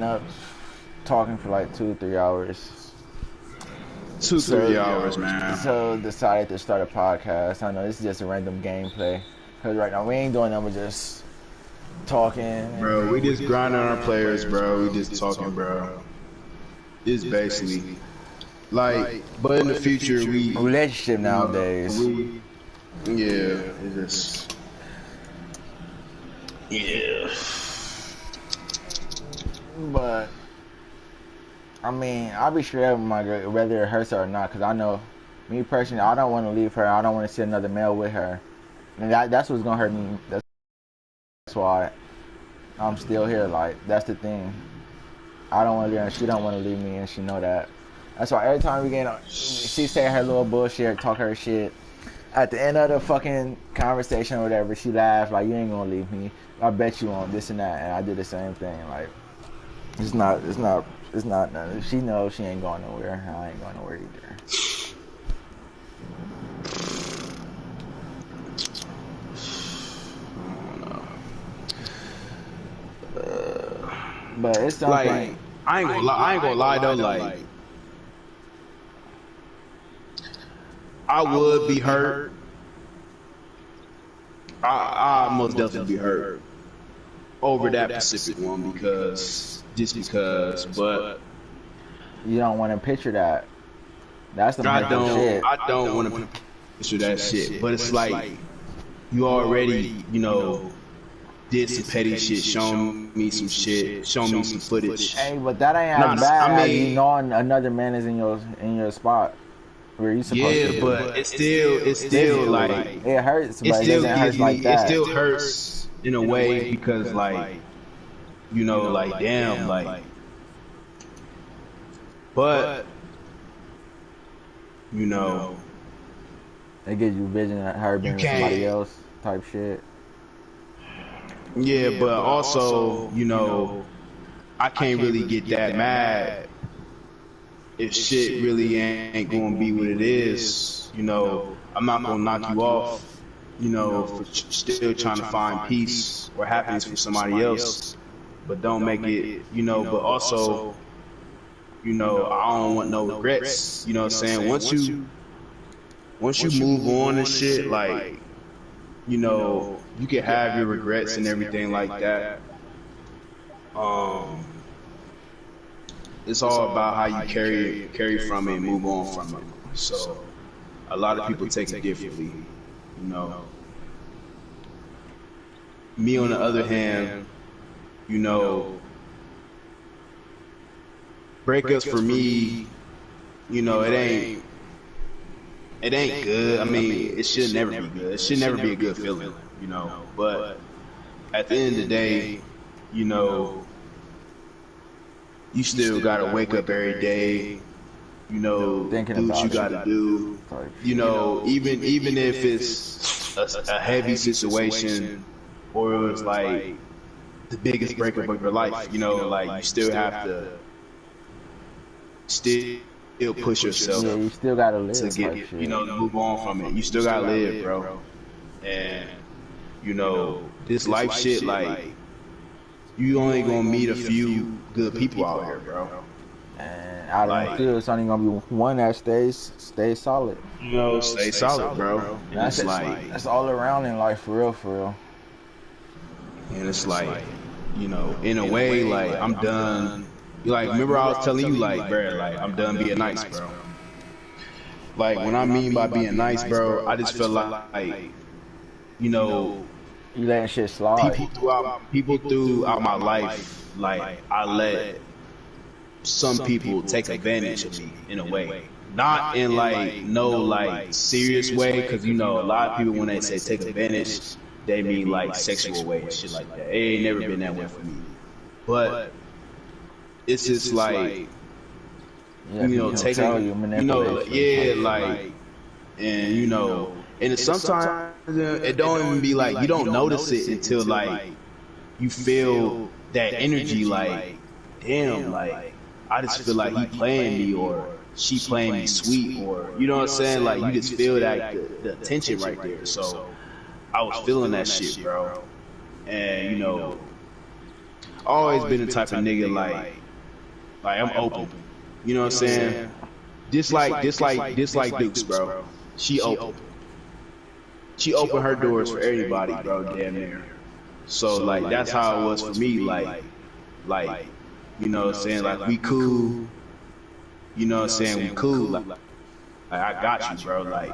up talking for like 2 3 hours. 2 3 hours, man. So decided to start a podcast. I know this is just a random gameplay because right now we ain't doing nothing but just talking. Bro, we just grinding on our players, bro. We just talking, bro. It's basically but in the future, relationship nowadays. It's just, yeah. But I mean, I'll be straight up with my girl, whether it hurts her or not, because I know, me personally, I don't want to leave her. I don't want to see another male with her, and that's what's gonna hurt me. That's why I'm still here. Like, that's the thing. I don't want to leave her. She don't want to leave me, and she know that. That's why every time we get on, she say her little bullshit, talk her shit. At the end of the fucking conversation or whatever, she laughed like, "You ain't gonna leave me. I bet you won't." This and that, and I did the same thing. Like, it's not nothing. She knows she ain't going nowhere. I ain't going nowhere either. But it's something. Like, I ain't gonna lie though. Like, I would be hurt. I most definitely be hurt over that specific one because, but you don't want to picture that. That's the shit. I don't want to picture that shit. But it's like you already, did some petty shit, showing me some shit, showing me some footage. Hey, but that ain't as bad as you knowing another man is in your spot where you supposed to be. But it's still like it hurts. But it doesn't hurt like that. It still hurts in a way because like damn, like, but it gives you vision of her being with somebody else type shit. Yeah, but also, I can't really get that mad if shit really ain't gonna be what it is. I'm not gonna knock you off, for still trying to find peace or happiness for somebody else. But don't make it, but also, I don't want no regrets. You know what I'm saying? Once you move on and shit, like, you can have your regrets and everything like that. It's all about how you carry from it and move on from it. So a lot of people take it differently. Me on the other hand, breakups for me, it ain't good. I mean, it should never be good. It should never be a good feeling, But at the end of the day, you still gotta wake up every day, do what you gotta do. Even if it's a heavy situation or it was like the biggest breakup of your life, like you still have to still push yourself. Yeah, you still gotta live to get, move on from it. You still gotta live, bro. And this life shit, like, you only gonna meet a few good people out here, bro. And out of the field, it's only gonna be one that stays solid. Stay solid, bro. That's like that's all around in life, for real. And it's like, in a way, like, I'm done. Like, remember I was telling you, like, bro, like, I'm done being nice, bro. Like, when I mean by being nice, bro, I just feel like, you letting shit slide. People throughout my life, like, I let some people take advantage of me in a way. Not in, like, no, like, serious way, because, a lot of people, when they say take advantage, they mean, like, sexual way and shit like that. It ain't never been that way for me. But it's just like, taking, like, and, and it's sometimes it don't even be like, you don't notice it until, like, you feel that energy, like, damn, like, I just feel like he playing me or she playing me sweet, or, you know what I'm saying? Like, you just feel that the attention right there. So I was feeling that shit, bro. And, always been the type of nigga like I'm open. You know what I'm saying? This like Dukes, bro. She open. She opened her doors for everybody, bro, damn near. So like that's how it was for me, like you know what I'm saying, like we cool, you know what I'm saying, we cool, like I got you, bro, like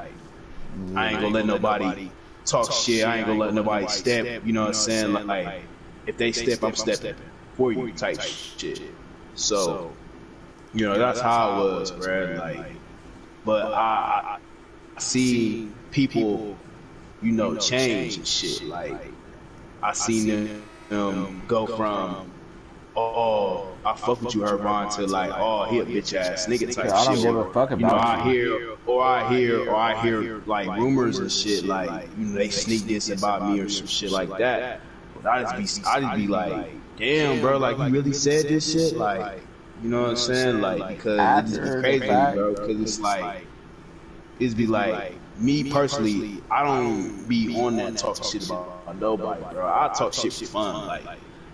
I ain't gonna let nobody talk shit, I ain't gonna let nobody step, you know what I'm saying, like if they step, I'm stepping for you type shit. So, you know, that's how it was, bro, like, but I see people, you know, change and shit, like I seen them go from, oh, I fuck with you, Hervon, to like, oh, he a bitch ass nigga type I don't shit. give a fuck You know, about I hear like rumors and shit, like, you know, they sneak this about me or some shit like that. But I just be like, damn, bro, like you really said this shit, like, you know what I'm saying, like, because it just be crazy, bro, because it's be like, me personally, I don't be on that talking shit about nobody, bro. I talk shit for fun, like,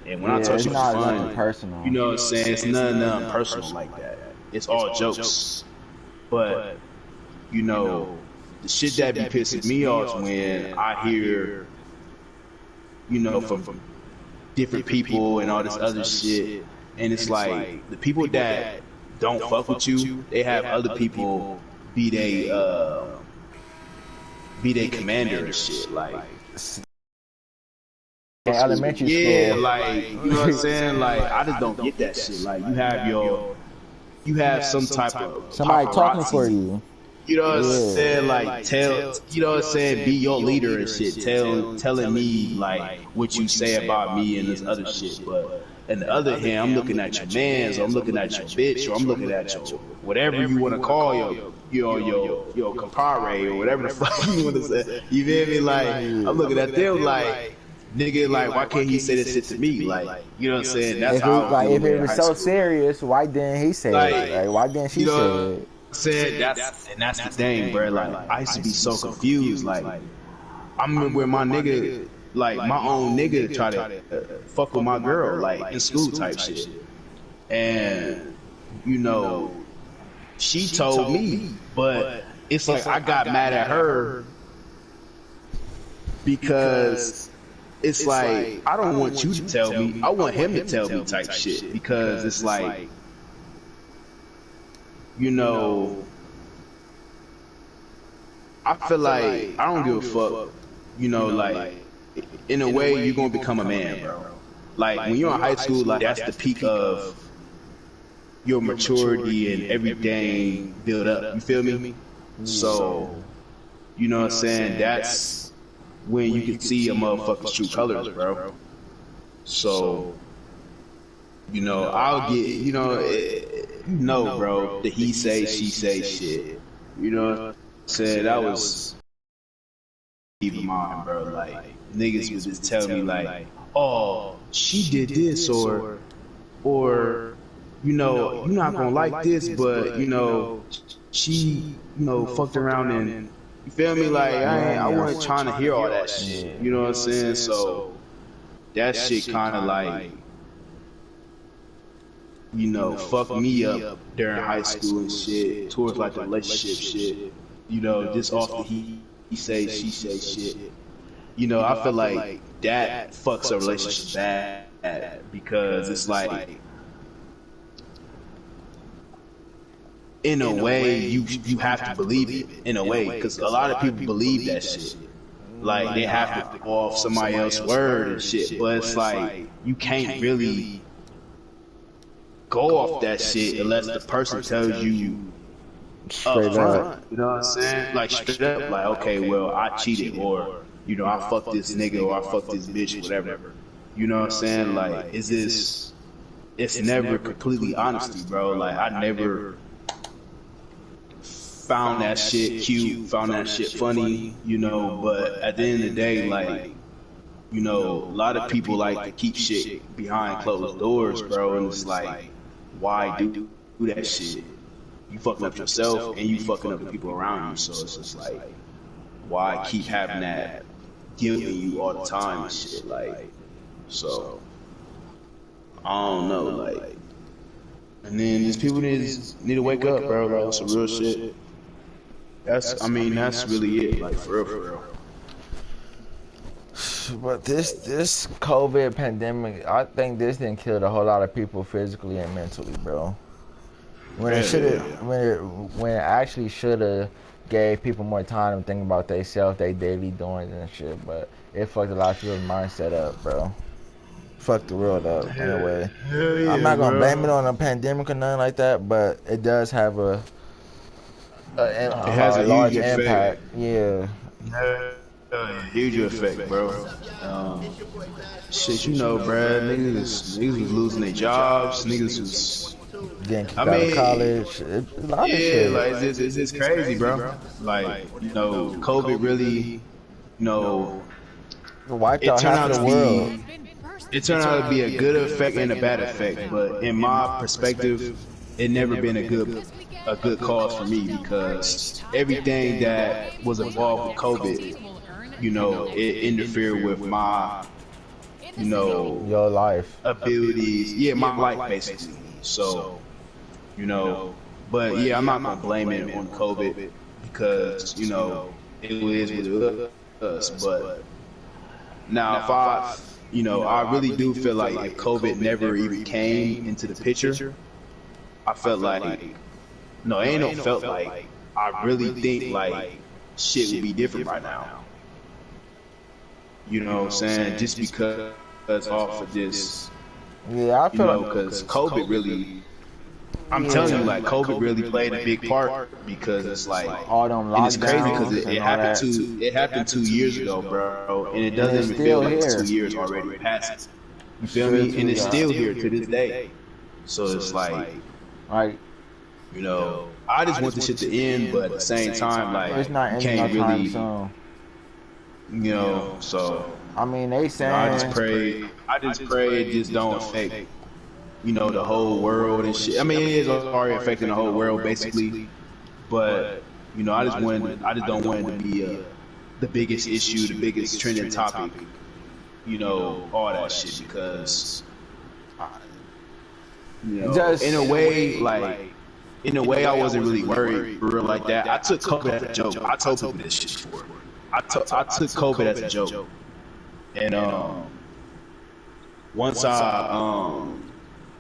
and when I talk shit for fun, personal. you know what I'm saying, it's nothing personal like that. It's all jokes. But, you know, the shit that be pissing me off when I hear, you know, from different people and all this other shit, and it's like, the people that don't fuck with you, they have other people be they commander and shit, like elementary school. Yeah, like, you know what I'm saying? Like, I just don't get that shit. Like, you have some type of somebody talking paparazzi. for you. You know what I'm saying? Like, you know what I'm saying? Be your leader and shit. Telling me, like, what you say about me and this other shit. But on the other hand, I'm looking at your mans, or I'm looking at your bitch, or I'm looking at your, whatever you want to call your compare, or whatever the fuck you want to say. You feel me? Like, I'm looking at them like, nigga, like, why can't he say this shit to me? Like, you know what I'm saying? That's how I feel. If it was so serious, why didn't he say it? Like, why didn't she say it? Said that's the thing, bro. Like, I used to be so confused. Like, I remember when my nigga, like my own nigga, try to fuck with my girl, like in school type shit, and you know, she told me, but it's like I got mad at her because it's like, I don't want you to tell me, I want him to tell me type shit, because it's like, you know, I feel like I don't give a fuck, you know, like, in a way, you're gonna become a man, bro. Like, when you're in high school, like, that's the peak of your maturity and everything build up, you feel me? So, you know what I'm saying, that's when you can see a motherfucker's true colors, bro. So, you know, I'll get, you know, bro, the he say, she say shit. You know what I'm saying? That was even mine, bro. Like, niggas would just tell me, like, oh, she did this, or, you know, you're not gonna like this, but, you know, she, you know, fucked around and, you feel me? Like, I wasn't trying to hear all that shit. You know what I'm saying? So, that shit kind of like, you know, fuck me up during high school and shit, towards like the relationship shit. You know, just off the he say, she say shit. You know, I feel like that fucks a relationship bad, because it's like, in a way, you have to believe it, in a way, because a lot of people believe that shit. Like, they have to go off somebody else's word and shit, but it's like, you can't really go off that shit unless the person tells you up front. You know what I'm saying? Like, straight up, like, okay, well, I cheated, or, you know, I fucked this nigga, or I fucked this bitch, whatever. You know what I'm saying? Like, is this, it's never completely honesty, bro. Like, I never found that shit cute, found that shit funny, you know, but at the end of the day, like, you know, a lot of people like to keep shit behind closed doors, bro, and it's like, why do that shit? You fucking up yourself, and you fucking up the people around you, so it's just like, why keep having that guilt in you all the time and shit, like, so, I don't know, like, and then just people need to wake up, bro. Like, on some real shit. I mean, that's really it. Like, for real, for real. But this COVID pandemic, I think this didn't kill a whole lot of people physically and mentally, bro. When it should have, when it actually should have gave people more time to think about themselves, their daily doings and shit. But it fucked a lot of people's mindset up, bro. Fucked the world up in a way. Yeah, I'm not gonna bro. blame it on a pandemic or nothing like that, but it does have a huge large impact. effect. Yeah. Huge effect, bro. Shit, you know, bruh, niggas was losing their jobs. Niggas was Getting kicked out of college. A lot of shit. like it's just crazy, bro. Like, you know, COVID really, you know, Wiped out half of the world. It turned out to be a good effect and a bad effect, but in my perspective, it never been a good cause for me, because everything that was involved with COVID, you know, it interfered with my, you know, your life abilities. Yeah, my life basically. So, you know, but yeah, I'm not gonna blame it on COVID, because, you know, it is what it was. But now, if I really do feel like if COVID never even came into the picture, I felt like, no, it ain't no felt like, I really think like shit would be different right now. You know what I'm saying? Just because off of this, yeah, I feel because COVID really, I'm telling you, like, COVID really played a big part, because it's like, all them and it's crazy because lockdowns it happened 2 years ago, bro, and it doesn't even feel like it's 2 years already passed. You feel me? And it's still here to this day. So it's like, you know, I just want this shit to end, but at the same time, like, it's not you ending can't no time really, soon. you know. So I mean, they saying I just pray it just don't affect, you know, the whole world and shit. I mean, it is already affecting the whole world basically, but, you know, I just don't want it to be the biggest issue, the biggest trending topic, you know, all that shit, because, you know, in a way, I wasn't really worried for real like that. I took COVID as a joke. I told people this shit before. I took COVID as a joke, and once I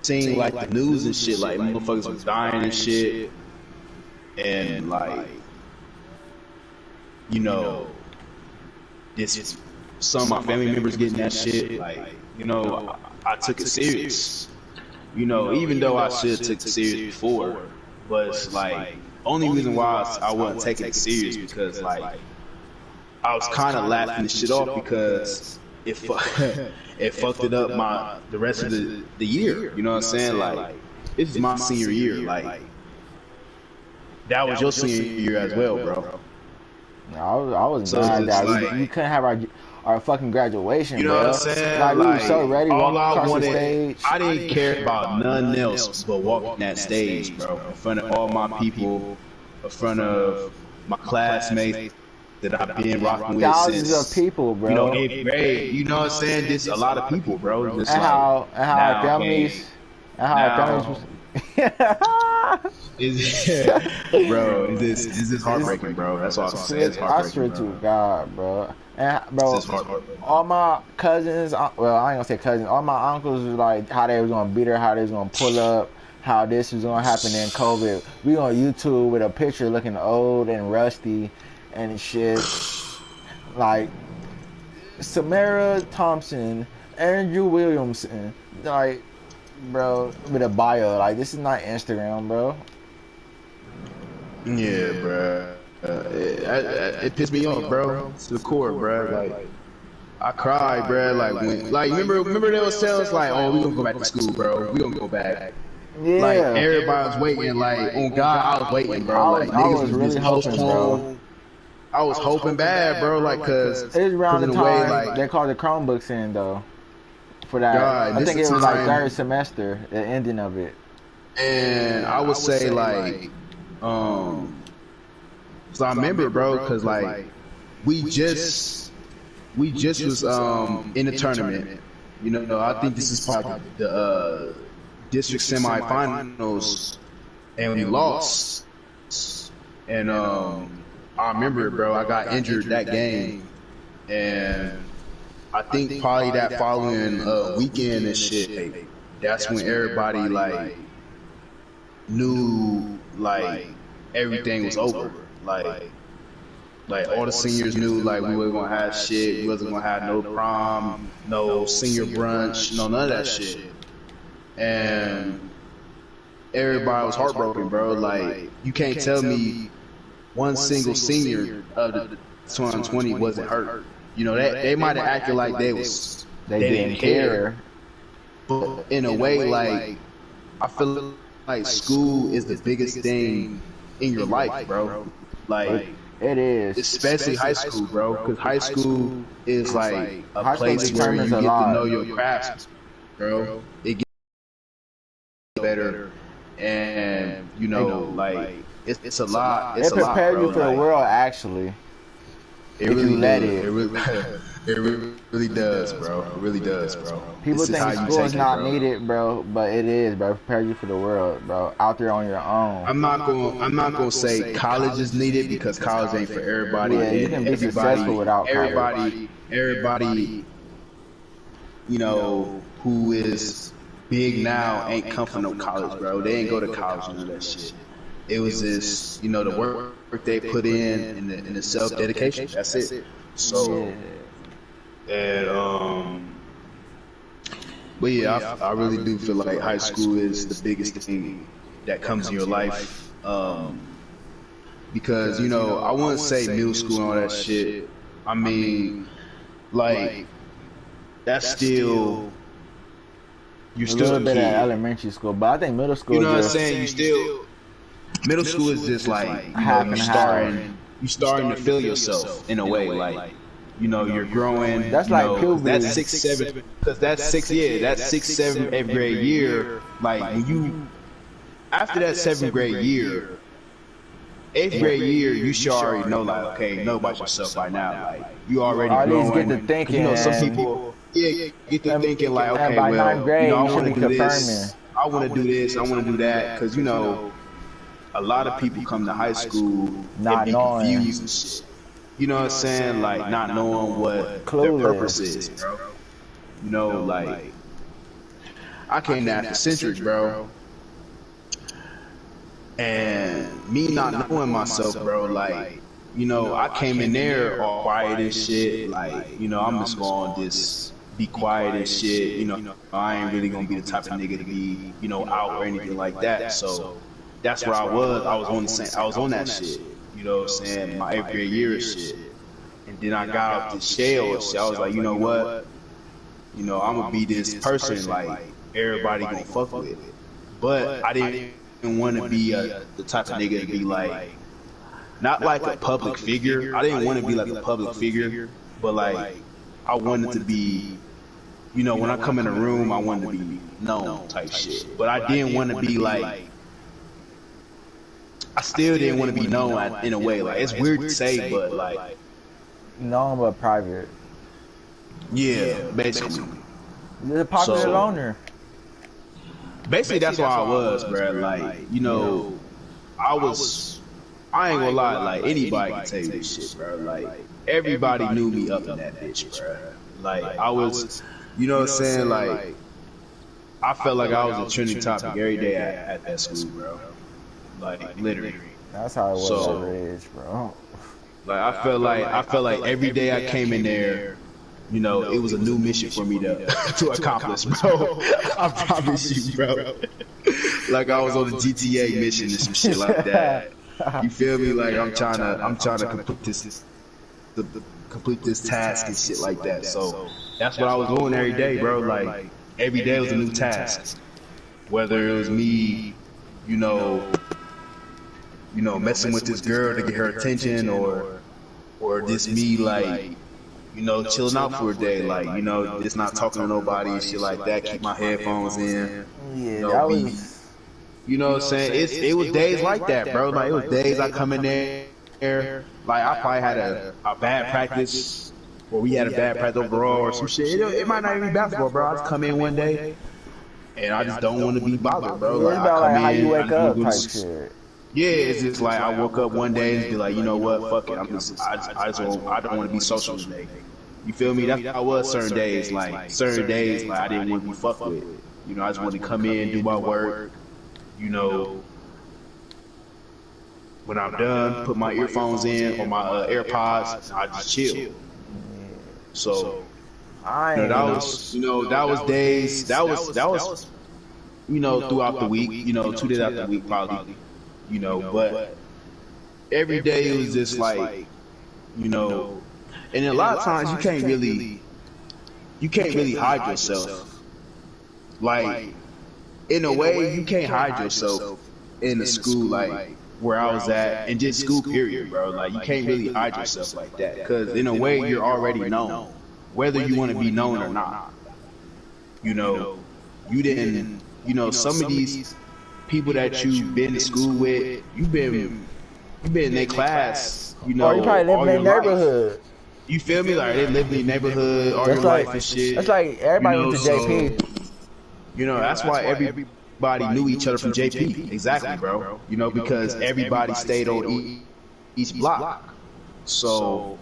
seen like the news and shit, like motherfuckers was dying and shit, and like, you know, this some of my family members getting that shit, like, you know, I took it serious. You know, even though I should have took it serious before, but it's like, only reason why I wasn't taking it serious, because like, I was kind of laughing this shit off, because it fucked it up the rest of the year. You know what I'm saying? Like, this is my senior year. Like, that was your senior year as well, bro. I was mad that we couldn't have our fucking graduation, you know bro. what I'm saying? Like, we were so ready walking across the stage. I didn't care about nothing else but walking that stage, bro, in front of all my people, in front of my classmates that I've been rocking with thousands since, of people, bro. You know, 8th grade. You know what I'm saying? Just a lot of people, bro. Just and like, how our families, bro, is this heartbreaking, bro? That's all I'm saying. It's heartbreaking, I swear bro. to God, bro. And bro, all my cousins, well, I ain't gonna say cousins, all my uncles was like how they was gonna beat her, how they was gonna pull up, how this was gonna happen in COVID. We on YouTube with a picture looking old and rusty and shit. Like Samara Thompson, Andrew Williamson, like, bro, with a bio. Like, this is not Instagram, bro. Yeah, bro. It pissed me off, bro. To the core, bro. Like, I cried, bro. Like, when, like, remember they was telling us like, oh, we gonna go back to school, bro. We gonna go back. Yeah. Like, everybody was waiting. Like, on God, I was waiting, bro. Like, I was really hoping, bro. I was hoping bad, bro. Like, cause it was around the time like, they called the Chromebooks in, though. For that, God, I think it was like third semester, the ending of it. And I would say like, so I remember, bro, cause like we just was in the tournament, You know, I think this is probably the district semifinals, and we lost. And I remember, bro, I got injured that game, and I think probably that following weekend and shit, like, that's when everybody like knew like everything was over. Like all the seniors knew like we wasn't gonna have shit, we wasn't gonna have no prom, no senior brunch, no none of that shit. And everybody was heartbroken, bro. Like you can't tell me one single senior of the 2020 wasn't hurt. You know, they might have acted like they didn't care. But in a way, like I feel like school is the biggest thing in your life, bro. Like it is, especially high school, bro, because high school is like a place where you get to know your craft, bro. It gets better, and you know, like it's a lot. It prepares you for the world, actually. It really you let it. It really does, bro. It really does, bro. People think school is not needed, bro, but it is, bro. It prepares you for the world, bro. Out there on your own. I'm not gonna say college is needed because college ain't for everybody. Yeah, you can be successful without college. Everybody, you know, who is big now ain't come from no college, bro. They ain't go to college and all that shit. It was just, you know, the work they put in the self dedication. That's it. So, and but yeah, I really do feel like high school is the biggest thing that comes in your life. Because you know, I wouldn't say middle school and all that shit. I mean, like that's still. You're still a little bit at elementary school, but I think middle school. You know what I'm saying? You still. Middle school is just like you starting to feel yourself in a way, like you know you're growing. That's like puberty. That's 6, 7, because that's 6 years. That's 6, 7, 8th grade year. Like when you after that 7th grade year, 8th grade year, you should already know like okay, know about yourself by now. Like you already growing. Get to thinking. You know some people get to thinking like okay, by well, 9th grade, you know I want to do this. I want to do this. I want to do that because you know. A lot of people come to high school and be confused and shit. You know what I'm saying? Like not knowing what their purpose is, bro. You know, like I came to Afrocentric, bro, and me not knowing myself, bro. Like you know, I came in there all quiet and shit. Like you know, I'm just going to just be quiet and shit. You know, I ain't really gonna be the type of nigga to be you know out or anything like that. So. That's where I was. I was on the same. I was on that shit. You know what I'm saying? My 8th grade year and shit. And then I got off the shell and shit. I was like, you know what? You know, I'm gonna be this person like everybody gonna fuck with. But I didn't want to be the type of nigga to be like, not like a public figure. I didn't want to be like a public figure, but like I wanted to be. You know, when I come in a room, I wanted to be known type shit. But I didn't want to be like. I still didn't want to be known in a way. Like it's weird to say, but like known but private. Yeah, basically. You're the popular loner. Basically, that's why I was, bro. Like you know, I ain't gonna lie. Like anybody can tell you this shit, bro. Like everybody knew me up in that bitch, bro. Like I was, you know what I'm saying? Like I felt like I was a trending topic every day at that school, bro. Like literally. That's how it was at Ridge, bro. Like I felt like every day I came in there, you know, it was a new mission for me to accomplish, bro. I promise you, bro. Like I was on the GTA mission and some shit like that. You feel me? Like I'm trying to complete this task and shit like that. So that's what I was doing every day, bro. Like every day was a new task. Whether it was me, you know, messing with this girl to get her attention, or just me like, you know, chilling out for a day, like, you know, just not talking to nobody and shit like that. Keep my headphones in. Yeah, you know, that was. You know what I'm saying? It was days like that, bro. Like it was days I come in there, like I probably had a bad practice, or we had a bad practice overall or some shit. It might not even be basketball, bro. I just come in one day and I just don't want to be bothered, bro. It's Like I about come like how you in, I wake just want up to go type to. shit. Yeah, it's just like I woke up one day and be like, you know what, fuck it. I don't want to be social today. You feel me? That's how I was certain days. Like certain days, like I didn't want to be fucked with. You know, I just wanted to come in, do my work. You know, when I'm done, put my earphones in or my AirPods, I just chill. So, that was days. That was throughout the week. 2 days out the week probably. But every day it was just like, and a lot of times you can't really hide yourself. Like in a way, you can't hide yourself in the school like where I was at, and just school period, bro. Like you can't really hide yourself like that, because in a way you're already known, whether you want to be known or not. You didn't. Some of these people that you've been to school with, you've been in their class, or you probably live in their neighborhood. You feel me? Like they live in their neighborhood all your life and shit. That's like everybody went to JP. That's why everybody knew each other from JP. Exactly, bro. Because everybody stayed on each block. So,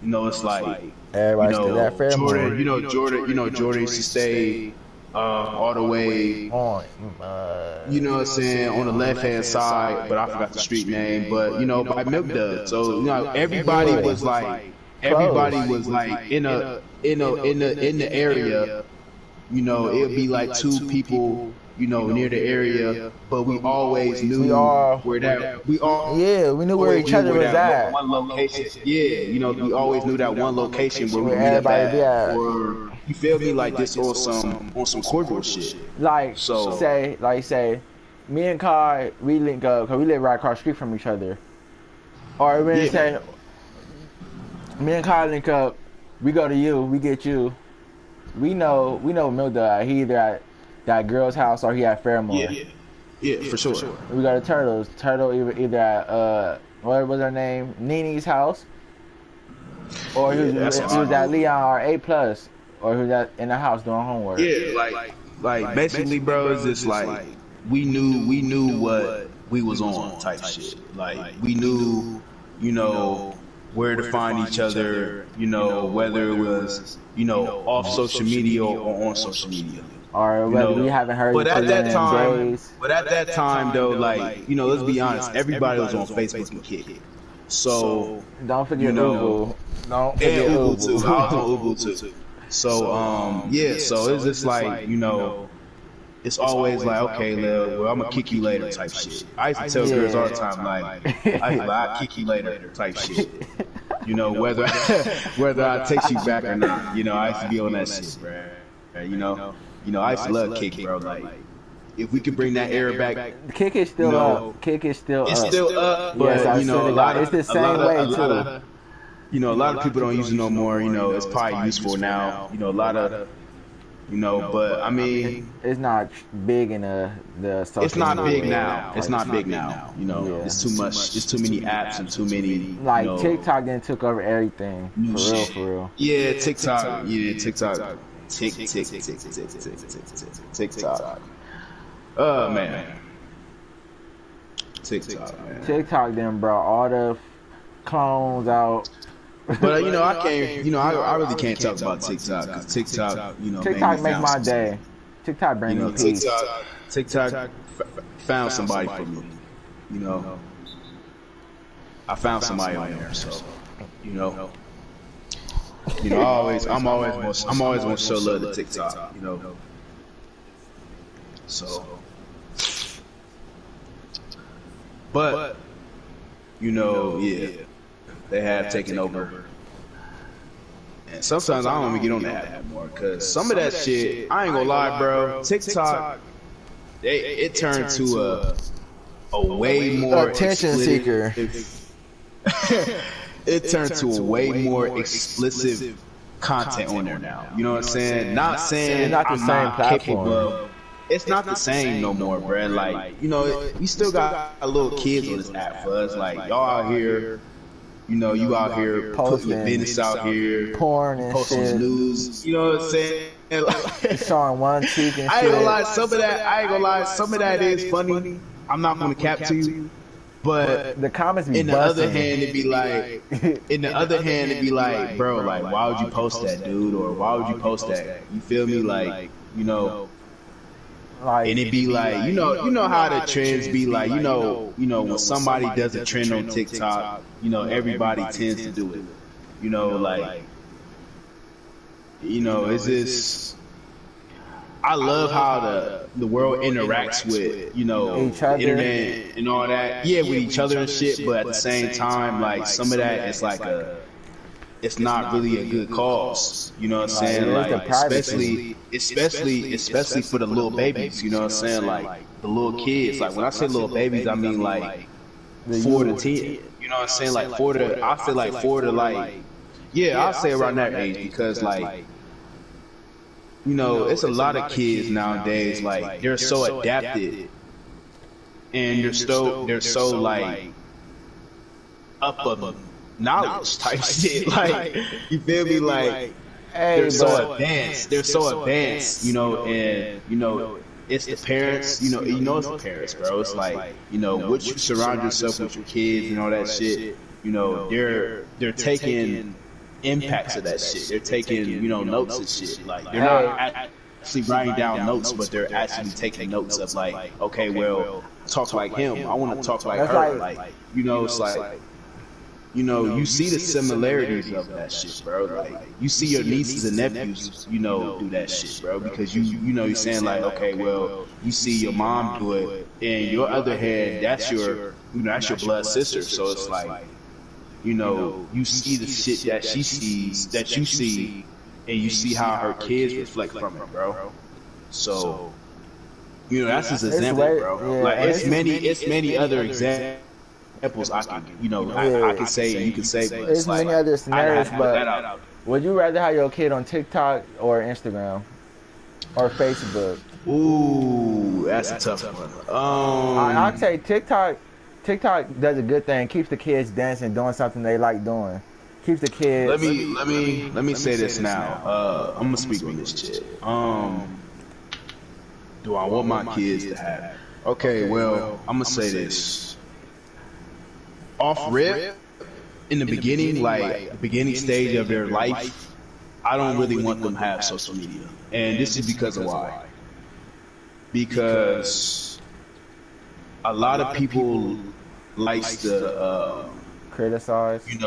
it's like everybody stayed at Fairmont. Jordan used to stay all the way on, what I'm saying, on the left hand side, but I forgot the street name. But by Milk Dud. So everybody was like in the area. It'd be like two people, near the area, but we always knew where each other was at. One location. Yeah, we always knew that one location where we everybody be at. Or you feel me, like this on some cordial shit. Like say, me and Kai, we link up because we live right across the street from each other. Or when say, me and Kai link up, we go to you, we get you. We know Milda. He either at that girl's house or he at Fairmont. Yeah, for sure. We got a Turtle either at what was her name, Nini's house, or he was at Leon or A+, or he was at in the house doing homework. Yeah, like basically, bro, it's just like we knew what we was on type shit. Like we knew, where to find each other, whether it was, off social media or on social media. Or whether we haven't heard each other in days. But at that time, though, like, let's be honest, everybody was on Facebook and Kick. So, don't forget Ubu. Don't forget Ubu too. I was on Ubu too. So, so it's just like, it's always like, okay, Lil, well, I'm gonna kick you later type shit. I used to tell girls all the time, like, I'll kick you later type shit. Whether I text you back or not. I used to be on that shit, bro. I used to love Kick, bro. Like, if we could bring that era back. Kick is still up. Kick is still up. It's still up, but it's the same way too. A lot of people don't use it no more. It's probably useful now. A lot of. But I mean, it's not big in the social it's not big now. It's not big now. It's too much. It's too many apps and too many. Like TikTok then took over everything. For real. Yeah, TikTok. TikTok. Oh man. TikTok, man. TikTok then brought all the clones out. But I can't. I really can't talk about TikTok because TikTok, TikTok make my day. TikTok bring me peace. TikTok found somebody for me. I found somebody on there, so I'm always gonna show love to TikTok. So, but yeah. They have taken over. And sometimes I don't even get on the app anymore because some of that shit, I ain't gonna lie, bro. TikTok, it turned to a way more attention seeker. It turned to a way more explicit content on there now. You know what I'm saying? Not saying it's not the same platform. It's not the same no more, bro. Like, we still got little kids on this app for us. Like, y'all out here, You know, you out here putting your business out here, porn and posting shit. news. You know what I'm saying? Like, showing one cheek and I shit. ain't gonna lie, some of that, I ain't gonna lie, some of that is funny. I'm not gonna cap to you, but the comments be in the busting. other hand, it'd be like, bro, like, why would you post that, dude? Or why would you post that? You feel me? Like, you know. Like, And it be like, you know how the trends be like, you know, when somebody does a trend on TikTok, you know, everybody tends to do it. You know, like, you know, it's just, I love how the world interacts with, you know, each other, the internet and all that. Yeah, with each other and shit, but at the same time, like, some of that is like it's not really a good cause, you know what I'm saying? Like, especially for the little babies, you know what I'm saying? Like, the little kids. Like, when I say little babies, I mean like 4 to 10. You know what I'm saying? Like 4 to, I say like 4 to like, yeah, I'll say around that age because like, you know, it's a lot of kids nowadays. Like, they're so adapted, and they're so like up of knowledge type shit. Like, you feel me? Like, they're so advanced. They're so advanced, you know, and you know, it's the parents. You know, it's the parents, bro. It's like, you know, what you surround yourself with your kids and all that shit. You know, they're taking impacts of that shit. They're taking, you know, notes and shit. Like, they're not actually writing down notes, but they're actually taking notes of like, okay, well, talk like him. I want to talk like her. Like, you know, it's like, you know, you see the similarities of that shit, bro. Like, you see your nieces and nephews, you know, do that shit, bro. Because you know, you're saying like, okay, well, you see your mom do it, and your other hand, that's your, you know, that's your blood sister. So it's like, you know, you see the shit that she sees, that you see, and you see how her kids reflect from it, bro. So, you know, that's just an example, bro. Like, it's many other examples I can, you know, I can say and you can say, but there's many other scenarios. But would you rather have your kid on TikTok or Instagram or Facebook? Ooh, that's a tough one. I'd say TikTok. TikTok does a good thing. Keeps the kids dancing, doing something they like doing. Keeps the kids. Let me say this now. I'm gonna speak on this shit. Do I want my kids to have? Okay, well, I'm gonna say this. Off rip, in the beginning, like the beginning stage of their life, I don't really want them to have social media. And this is because of why. Because a lot of people likes to criticize. You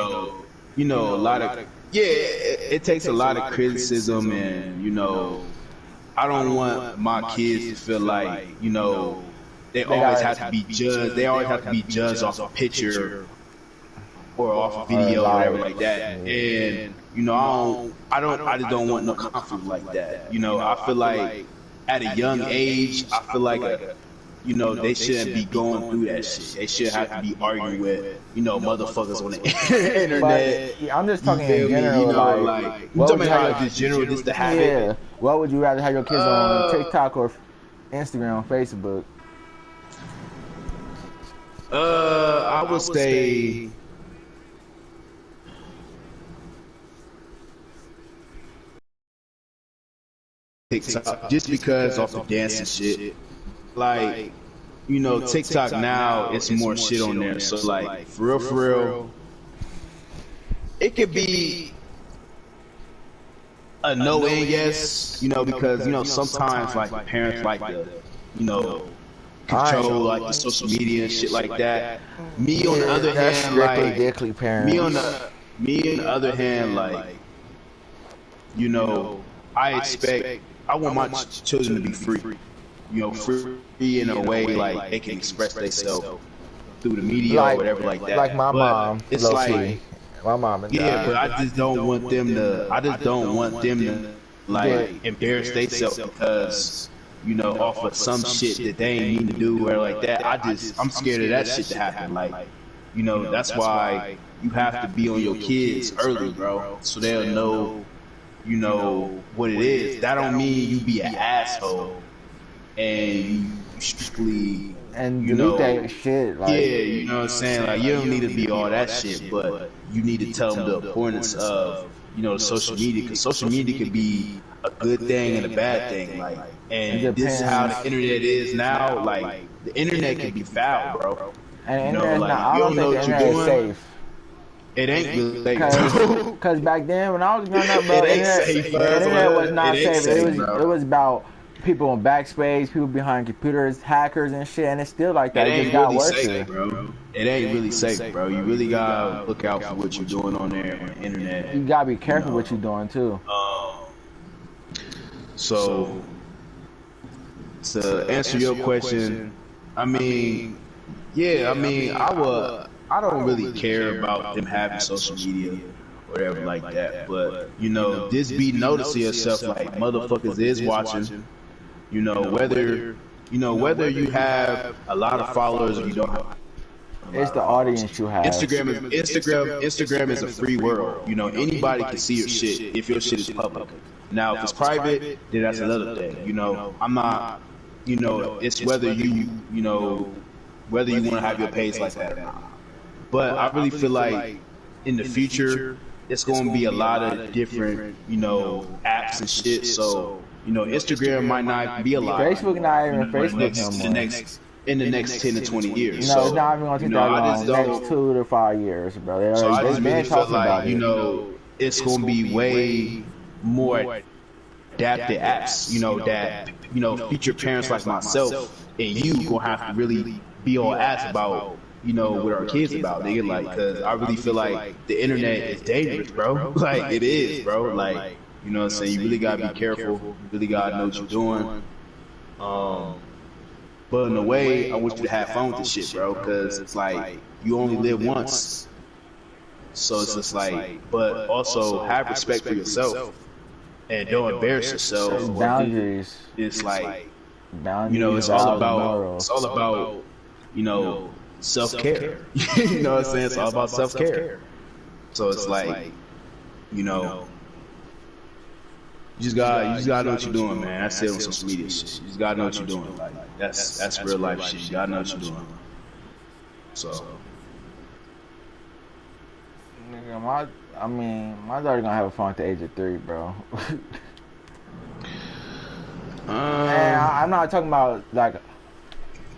know, a lot of, yeah, it takes a lot of criticism, and you know, I don't want my kids to feel like, you know, they always have to be judged. They always have to be judged off a picture or off a video or whatever like that. And you know, I just don't want no conflict like that. You know, I feel like at a young age, I feel like you know, they shouldn't be going through that shit. They shouldn't have to be arguing with, you know, motherfuckers on the internet. But I'm just talking in general, you know, like you talking about just general, just to have it. Yeah. What would you rather have your kids on TikTok or Instagram, Facebook? I would say TikTok, just because off the dancing shit. Like, you know, TikTok now, it's more shit on there. So like, for real, it could be a no and yes, you know, because, you know, sometimes like parents like to, you know, control like the social media and shit like that. Me on the other hand, like, me on the other hand, like, you know, I want my children to be free. You know, free in a way like they can express themselves through the media or whatever like that. Like my mom, it's like my mom and dad. Yeah, but I just don't want them to. I just don't want them to like embarrass themselves because, you know, off of some shit that they ain't need to do or like that. I'm scared of that shit to happen. Like, you know, that's why you have to be on your kids early, bro, so they'll know, you know, what it is. That don't mean you be an asshole and you strictly and you delete know, that shit. yeah, Like, you know what I'm saying? Like, you don't need to be all that shit, but you need to tell them the importance of, social media, because social media could be a good thing and a bad thing. Like, it and this is how depends. the internet is now. Like, the internet can be foul, bro. And the You know, internet's not. like, I you don't don't know think the what you're internet is doing. safe. It ain't really safe, Cause, bro. cause back then when I was growing up, bro, It ain't safe, the internet was bro. It not ain't safe. safe, It bro. was about people on backspace, people behind computers, hackers and shit, and it's still like It that. It just ain't got really worse. safe, bro. It ain't really safe, bro. You really gotta look out for what you're doing on there on the internet. You gotta be You careful what know. you're doing too. So to answer your question, I mean, yeah, I mean, I don't really care about them having social media or whatever like that. But just be noticing yourself, like motherfuckers is watching. Whether you have a lot of followers or you don't have It's the audience you have. Instagram is a free world. Anybody can see your shit if your shit is public. Now, if it's private, then that's another thing. I'm not. It's whether you want to have your page like that or not. But I really feel like in the future, it's going to be a lot of different, apps and shit. So, Instagram might not be a lot. Facebook not even Facebook no more. In the next 10 to 20 years. No, it's not even gonna take that long. Next 2 to 5 years, bro. So I just They've really been feel talking about like, it. it's going to be way more adapted apps, that, feature parents like myself and you going to have to really be all ass about, with our kids about, nigga. Like, because I really feel like the internet is dangerous, bro. Like, it is, bro. Like, you know what I'm saying? You really got to be careful. You really got to know what you're doing. But in a way, I want you to have fun with this shit, bro, because it's like you only live once. So it's just like, but also have respect for yourself and don't embarrass yourself. Boundaries. It's like, boundaries. It's all about, self-care. You know what I'm saying? It's all about self-care. So it's like, you just gotta know what you're doing, man. That's it on social media shit. You just gotta know what you're doing. Like, that's real life shit. You gotta know what you're doing. So, nigga, my daughter gonna have a phone at the age of 3, bro. Man, I'm not talking about like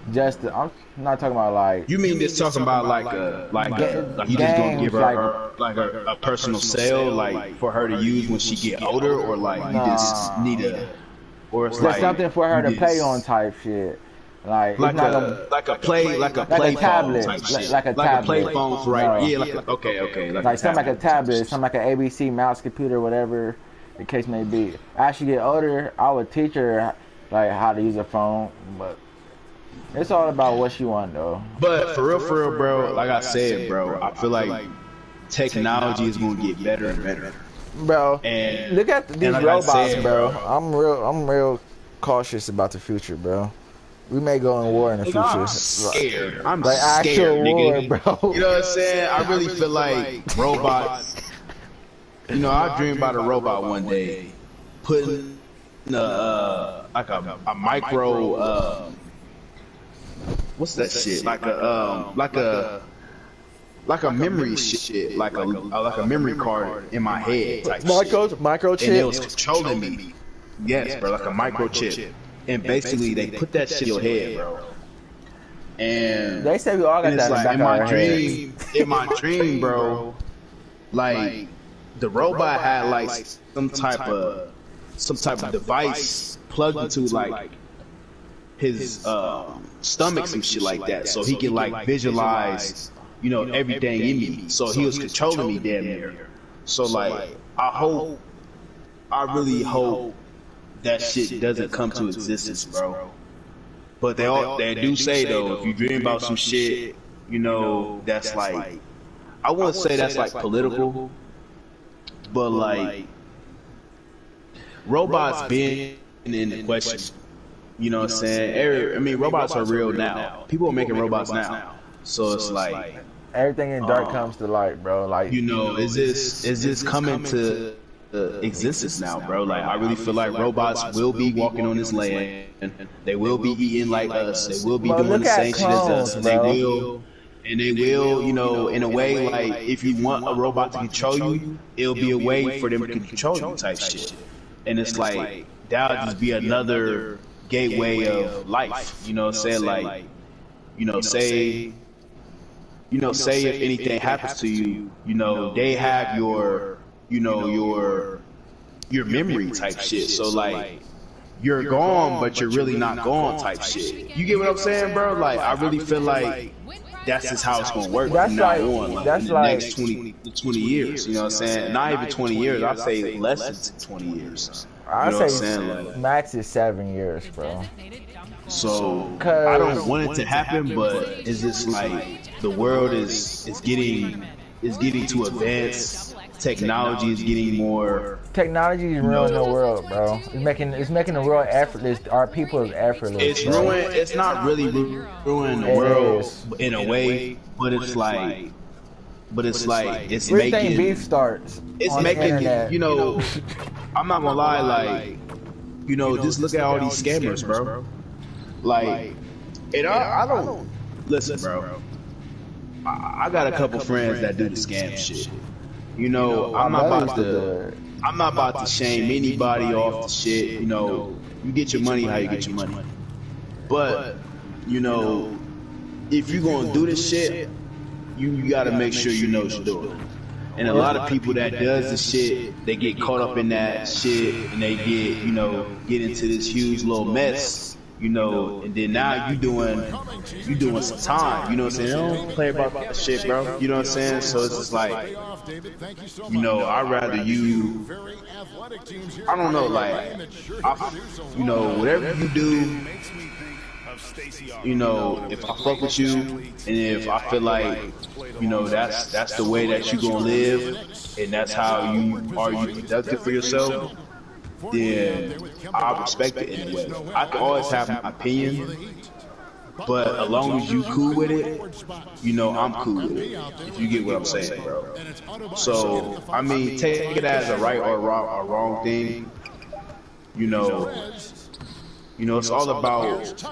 I'm not talking about like. You mean just talking about like you just gonna give her like a personal cell, like for her to use when she get older, or like you just need or it's like something for her to play on type shit. Like a play tablet, phone type shit. like a tablet. A play phone for right. No. Yeah, okay. Like something like a tablet, something like an ABC mouse computer, whatever the case may be. As she get older, I would teach her like how to use a phone, but it's all about what she want though. But for real, bro, like I said, bro, I feel like technology is gonna get better and better. Bro, and look at these robots, bro. I'm real cautious about the future, bro. We may go in war in the future. I'm scared. I'm like scared, actual nigga. war, bro. You know what I'm saying? I really feel like robots. I dreamed about a robot one day putting like a micro what's that shit? Like a memory shit, like a memory card in my head type microchip. And it was controlling me. Yes, bro, like a microchip. And basically, they put that shit in your head, bro. And they say we all got that like, in my dream, bro. Like the robot had like some type of device plugged into like his stomach, some shit like that, so he can like visualize, everything in me. So he was controlling me damn near. So like, I really hope that shit doesn't come to existence, bro. But they do say though, if you dream about some shit, that's like, I wouldn't say that's like political, but like robots being in the question. You know what I'm saying? Robots are real now. People are making robots now. So it's like everything in dark comes to light, bro. Like is this coming to existence now, bro. Like I really feel like robots will be walking on this land. They will be eating like us. They will be Bro, doing look the at same shit as clones, us. And bro. they will, you know, in a way, like if you want a robot to control you, it'll be a way for them to control you type shit. And it's like that'll just be another gateway of life. You know what I'm saying? Like, you know, say if anything happens to you, you know, they have your, you know, your memory type shit. So like you're gone, but you're really not gone type shit. You get what I'm saying, bro? Like I really feel like that's just how it's gonna work from now on, like in the next 20 years. You know what I'm saying? Not even 20 years. I'd say less than 20 years. You I know what I'm say saying? Like, max is 7 years, bro. so I don't want it to happen, but it's just like the world is getting too advanced. Technology is getting more. Technology is ruining the world, bro. It's making the world effortless. Our people is effortless. It's bro. ruined. It's not really ruining the world in a way, but it's like, it's Where do you think making beef starts? it's On the making internet? you know. I'm not gonna lie, like, you know, just look at all these scammers, bro. Like, and I don't listen, bro. I got a couple friends that do the scam shit. You know, I'm not about to shame anybody off the shit. You know, you get your money how you get your money. But, you know, if you're gonna do this shit, you gotta make sure you know what you're doing. And a lot of people that does the shit, they get caught up in that shit and they get, you know, get into this huge little mess, you know, and then now you doing some time, you know what I'm saying? They don't play about that shit, bro. You know what I'm saying? So it's just like, you know, I'd rather you, I don't know, like, you know, whatever you do, you know, if I fuck with you, and if I feel like, you know, that's the way that you gonna live, and that's how you productive for yourself, then I respect it in a way. I can always have my opinion, but as long as you cool with it, you know, I'm cool with it. If you get what I'm saying, bro. So I mean, take it as a right or wrong thing. You know, it's all about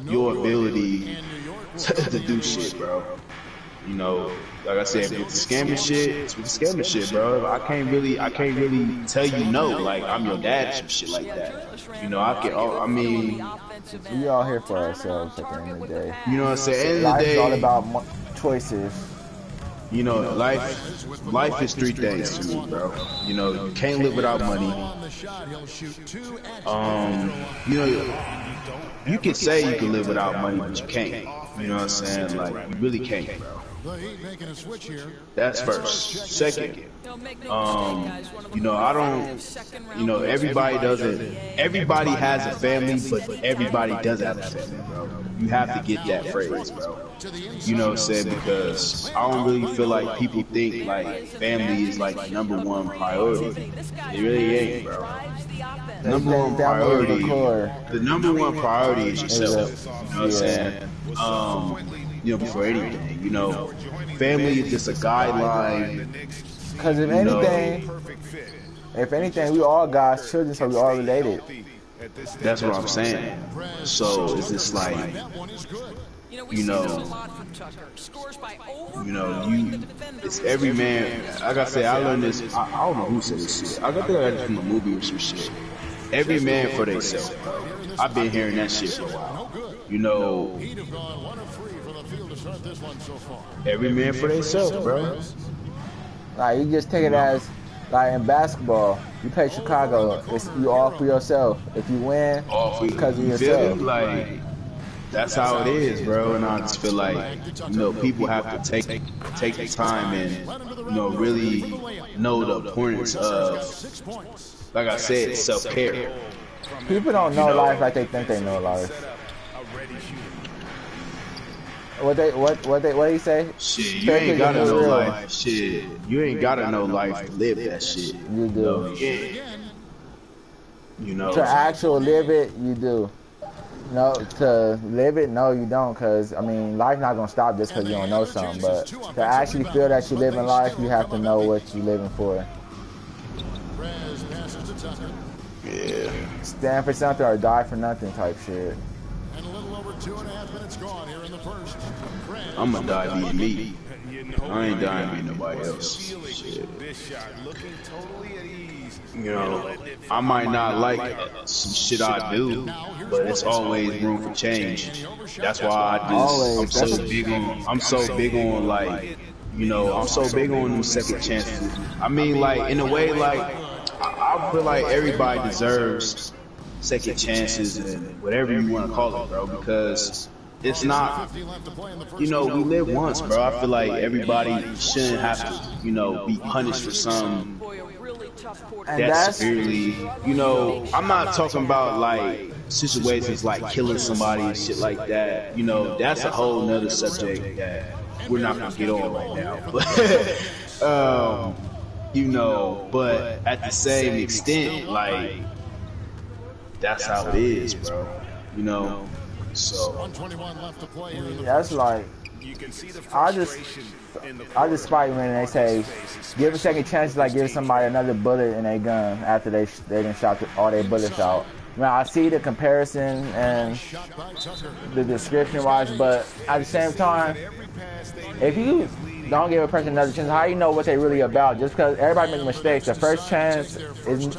your ability to do shit, bro. You know, like I said, with the scamming shit, it's with the scamming shit, bro. I can't really tell you no, like I'm your dad or some shit like that. You know, I mean, we all here for ourselves at the end of the day. You know what I'm saying? Life is all about choices. You know, life is three things to me, bro. You know, you can't live without money. You know, you can say you can live without money, but you can't. You know what I'm saying? Like, you really can't, bro. That's first. Second, you know, I don't, you know, everybody has a family, but everybody doesn't have a family, bro. You have to get that phrase, bro. You know what I'm saying? Because I don't really feel like people think like family is like the number one priority. It really ain't, bro. The number one priority is yourself. You know what I'm saying? You know, before anything, you know, family is just a guideline. Because if anything, we all God's children, so we all related. That's what I'm saying. So it's just like, you know, it's every man. Like I said, I learned this. I don't know who said this shit. I think I got it from a movie or some shit. Every man for themselves, bro. I've been hearing that shit for a while. You know, every man for themselves, bro. Like, you just take it as, like in basketball, you play Chicago, you all for yourself. If you win, it's because of yourself. Like, that's how it is, bro. And I just feel like, you know, people have to take the time and, you know, really know the importance of, like I said, self-care. People don't know life like they think they know life. What do you say? Shit, you ain't gotta know life. Shit, you ain't gotta know life to live that shit. You do. You know. To actually live it, you do. No, to live it, no, you don't, because, I mean, life's not going to stop just because you don't know something, but to actually feel that you're living life, you have to know what you're living for. Yeah. Stand for something or die for nothing type shit. And a little over 2.5 minutes gone here in the first. I'm gonna die being me. I ain't dying being nobody else. Shit. You know, I might not like some shit I do, but it's always room for change. That's why I'm so big on like, you know, I'm so big on them second chances. I mean, like, in a way, like, I feel like everybody deserves second chances and whatever you want to call it, bro, because it's not, you know, we live once, bro. I feel like everybody shouldn't have to, you know, be punished for some that severely. You know, I'm not talking about like situations like killing somebody and shit like that. You know, that's a whole nother subject that we're not gonna get on right now. But you know, but at the same extent, like, that's how it is, bro. You know, so That's like, I just fight when they say give a second chance, like give somebody another bullet in their gun after they done shot all their bullets out. Now I see the comparison and the description wise, but at the same time, if you don't give a person another chance, how you know what they really about? Just because everybody makes mistakes, the first chance is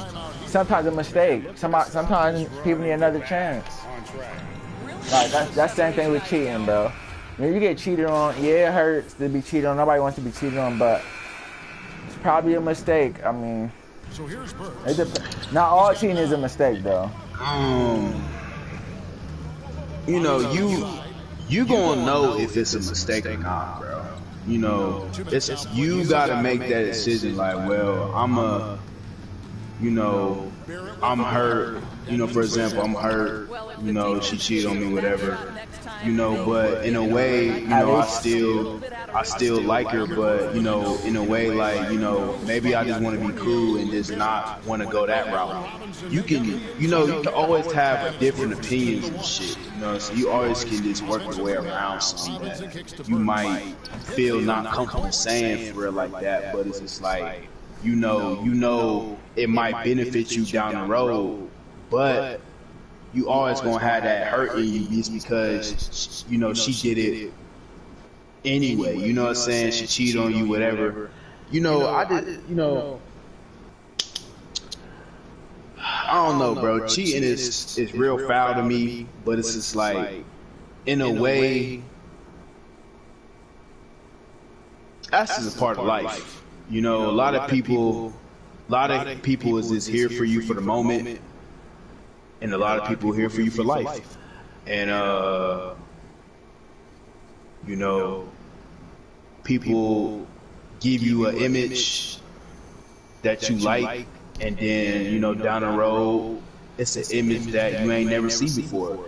sometimes a mistake. Sometimes people need another chance. Like that's the same thing with cheating, bro. When you get cheated on, yeah, it hurts to be cheated on. Nobody wants to be cheated on, but it's probably a mistake. I mean, not all cheating is a mistake, though. You know, you gonna know if it's a mistake or not, bro. You know, it's you gotta make that decision. Like, well, you know, I'm hurt. You know, for example, I'm hurt. You know, she cheated on me, whatever. You know, but in a way, you know, I still like her, but, you know, in a way, like, you know, maybe I just want to be cool and just not want to go that route. You can always have different opinions and shit, you know, so you always can just work your way around something that you might feel not comfortable saying for real like that, but it's just like, you know, it might benefit you down the road, but you always gonna have that hurt in you just because, you know, she did it anyway. You know what I'm saying? She cheated on you, whatever. You know, I don't know, bro. Cheating is real foul to me, but it's just like, in a way, that's just a part of life. You know, a lot of people is just here for you for the moment. And a lot of people here for you for life. And, you know, people give you an image that you like, and then, you know, down the road, it's an image that you ain't never seen before.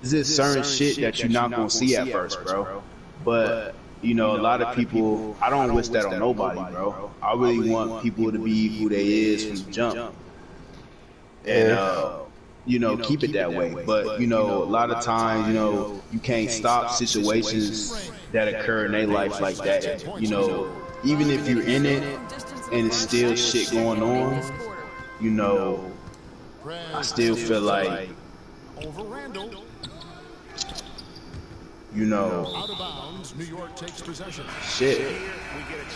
There's just certain shit that you're not going to see at first, bro. But, you know, a lot of people, I don't wish that on nobody, bro. I really want people to be who they is from the jump. And, you know, keep it that way. But, you know, a lot of times, you know, you can't stop situations that occur in their life like that. You know, even if you're in it and it's still shit going on, you know, I still feel like, you know, shit.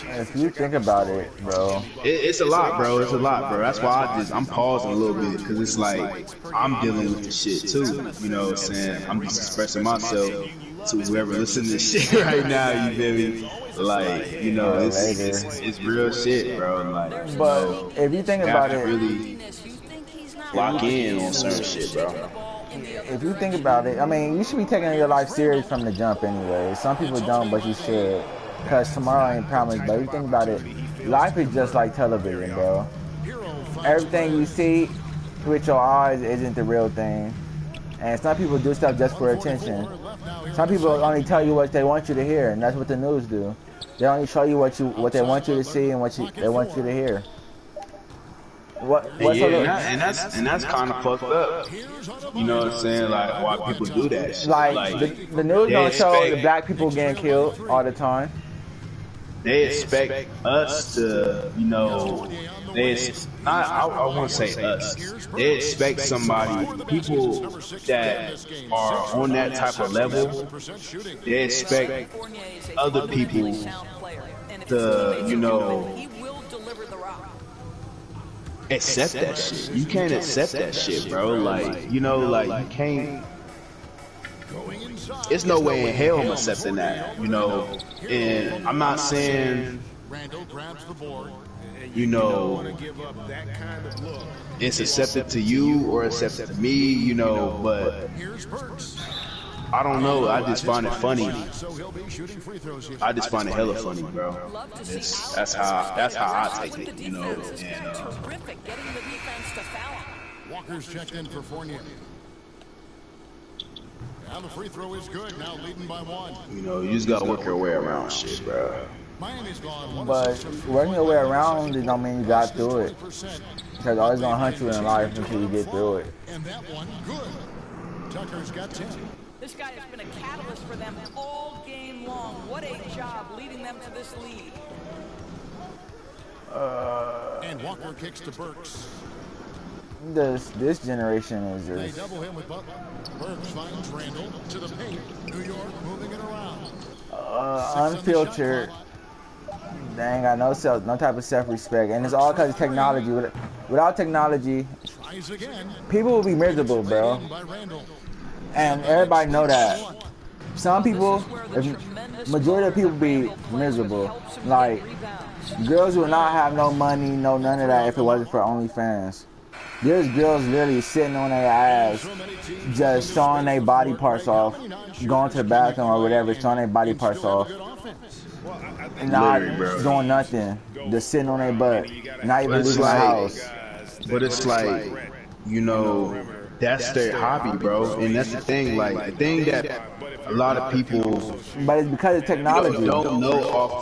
If you think about it, bro, it's a lot, bro. It's a lot, bro. That's why I'm pausing a little bit, because it's like I'm dealing with the shit too. You know what I'm saying? I'm just expressing myself to whoever listening to this shit right now. You feel me? Like, you know, it's real shit, bro. Like, but if you think about it, really lock in on certain shit, bro. If you think about it, I mean, you should be taking your life serious from the jump anyway. Some people don't, but you should. Because tomorrow ain't promised. But if you think about it, life is just like television, bro. Everything you see with your eyes isn't the real thing. And some people do stuff just for attention. Some people only tell you what they want you to hear, and that's what the news do. They only show you what they want you to see and what they want you to hear. What's yeah, other, and that's kind of fucked up. You know what I'm saying? Like why people do that shit. like the news they don't show the expect black people getting killed all the time. they expect us to, you know, I want to say us. They expect people that are on that type of level. They expect other people to, you know, accept that shit. You can't accept that shit, bro. Like, you know, like you can't. It's no way in hell I'm accepting that, you know. And I'm not saying, you know, it's accepted to you or accepted to me, you know, but I don't know. I just find it funny. I just find it hella funny, bro. That's how I take it, you know. And Walker's checked in for Fournier. Now the free throw is good. Now leading by 1. you know, you just gotta work your way around shit, bro. Miami's gone. But working your way around it don't mean you got through it. Because always gonna hunt you in life until you get through it. And that one good. Tucker's got 10. This guy has been a catalyst for them all game long. What a job leading them to this lead. And Walker kicks to Burks. This generation is They just double him with Butler. Burks finds Randall to the paint. New York moving it around. unfiltered. They ain't got no type of self-respect, and it's all because of technology. Without technology, people will be miserable, bro. And everybody know that. Some people, majority of people be miserable. Like, girls will not have no money, no none of that if it wasn't for OnlyFans. There's girls literally sitting on their ass, just showing their body parts off, going to the bathroom or whatever, showing their body parts off. Not doing nothing, just sitting on their butt, not even leaving the house. But it's like, you know, that's their hobby, bro. And that's the thing, like, the thing that a lot of people, but it's because of technology, don't know off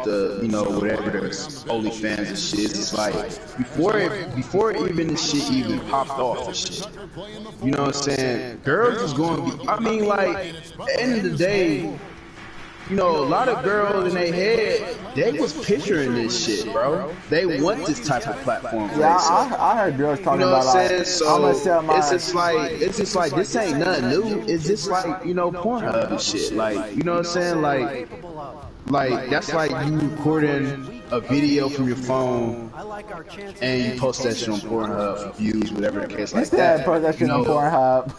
the you know, whatever the OnlyFans and shit. It's like before even this shit even popped off and shit. You know what I'm saying? Girls is going to be, I mean, like, at the end of the day, you know, a lot of girls in their head, they was picturing this shit, bro. They want this type of platform. Yeah, I heard girls talking about, like, so I'm gonna sell my... it's just like this ain't nothing new. It's just like, you know, Pornhub and shit. Like, you know what I'm saying? Like that's like you recording a video from your phone and you post that shit on Pornhub for views, whatever the case like that. Post that shit on Pornhub.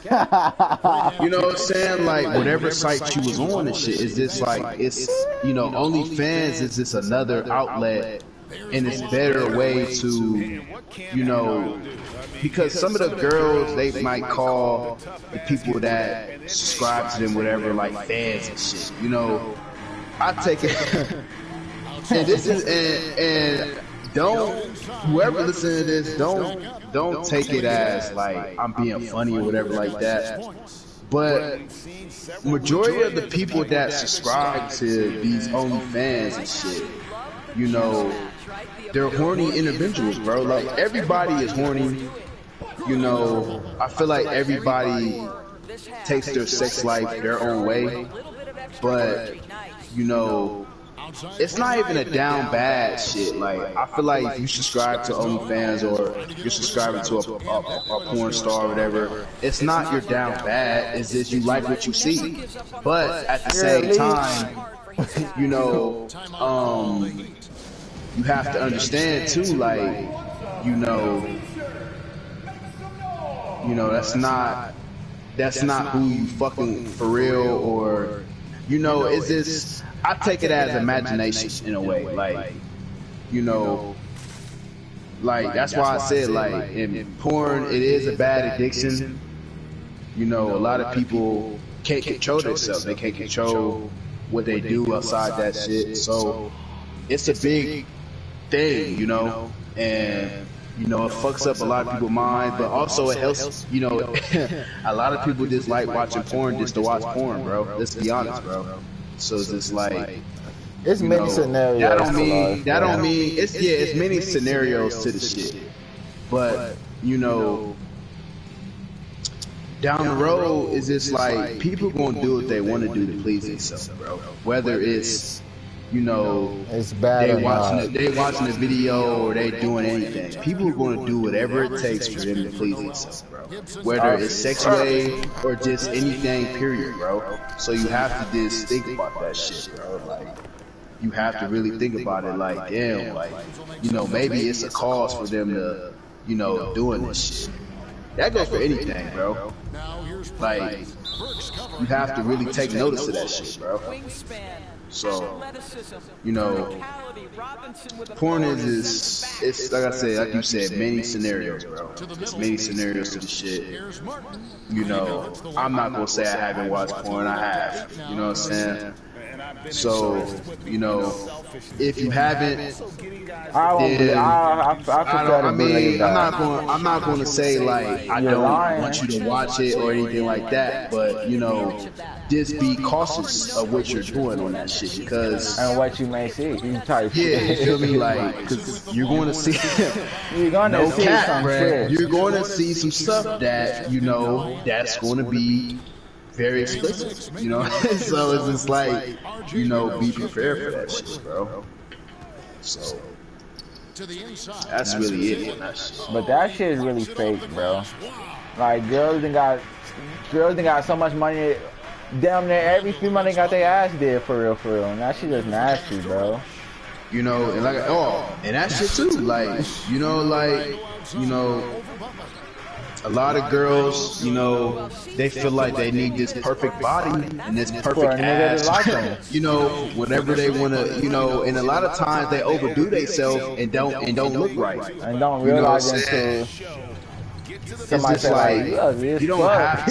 You know what I'm saying? Like, whatever site you was on and shit, is this like, it's, you know, OnlyFans is just another outlet, and it's better way to, you know, because some of the girls, they might call the people that subscribe to them whatever, like, fans and shit, you know. I take it, and this is, and don't, whoever listens to this, don't take it as like I'm being funny or whatever like that. But majority of the people that subscribe to these OnlyFans and shit, you know, they're horny individuals, bro. Like, everybody is horny. You know, I feel like everybody takes their sex life their own way, but, you know, it's not even a down bad shit. Like, I feel like if you subscribe to OnlyFans or you're subscribing to a porn star or whatever, it's not you're down bad. It's just you like what you see. But at the same time, you know, you have to understand too, like, you know, that's not who you fucking for real, or, you know, it's just, I take it as imagination in a way, like, you know, like, that's why I said, like, in porn, it is a bad addiction. You know, a lot of people can't control themselves. They can't control what they do outside that shit. So it's a big thing, you know, and, you know, it fucks up a lot of people's minds, but also it helps, you know, a lot of people just like watching porn just to watch porn, bro. Let's be honest, bro. So it's just like, it's many scenarios. That don't mean it's many scenarios to the shit. but you know, down the road is just like people gonna do what they want to do to please themselves, bro. Whether it's you know It's bad or not. they watching the video or they doing anything. People are gonna do whatever it takes for them to please themselves, bro. Whether it's sexually or just anything, period, bro. So you have to just think about that shit, bro. Like you have to really think about it. Like damn, like you know maybe it's a cause for them to you know doing this shit. That goes for anything, bro. Like, you have to really take notice of that shit, bro. So, you know, porn is it's like I said, like you said, many scenarios, bro. It's many scenarios to the shit. You know, I'm not gonna say I haven't watched porn, I have. You know what I'm saying? So, you know, if you haven't, then I'm not going to say like I don't want you to watch it or anything like that, but you know, just be cautious of what you're doing on that shit because and what you may see. You feel me? Like, because you're going to see, you're gonna see some shit. You're going to see some stuff that you know that's going to be very explicit, you know. So it's just like, you know, be prepared for that shit, bro. So that's really it on that shit. But that shit is really fake, bro. Like girls done got so much money. Damn near every female they got their ass did for real, and that shit is nasty, bro. You know, and like and that shit too, like you know, a lot of girls, you know, they feel like they need this perfect body and this perfect ass, you know, whatever they want to, you know, and a lot of times they overdo themselves and don't look right, and don't realize until somebody say like, you don't have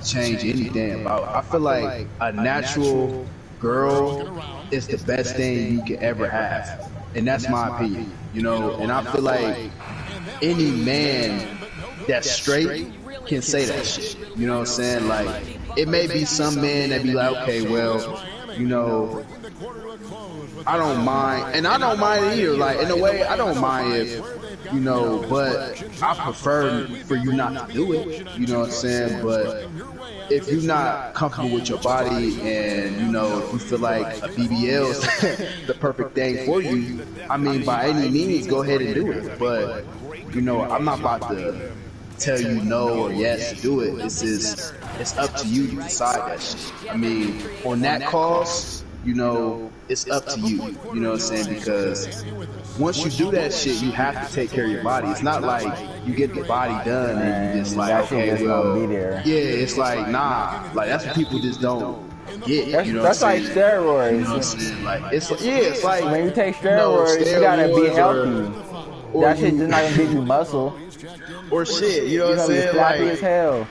to change anything about it. I feel like a natural girl is the best thing you can ever have, and that's my opinion, you know, and I feel like any man that's straight can say that shit. You know what I'm saying? Like, it may be some men that be like, okay, well, you know, I don't mind, and I don't mind either. Like, in a way, I don't mind if, you know, but I prefer for you not to do it. You know what I'm saying? But if you're not comfortable with your body and, you know, if you feel like a BBL is the perfect thing for you, I mean, by any means, go ahead and do it. But, you know, I'm not about to tell you no or yes to do it. It's up to you to decide that shit. I mean, on that cause, you know, it's up to you. You know what I'm saying? Because once you do that shit, you have to take care of your body. It's not like you get the body done and you just like, okay, well, yeah, it's like, nah, like that's what people just don't get. You know that's like steroids. You know what I'm saying? Like, it's like when you take steroids, you gotta be healthy. That shit just not gonna give you muscle. Or shit, you know what I'm saying? Like, as hell.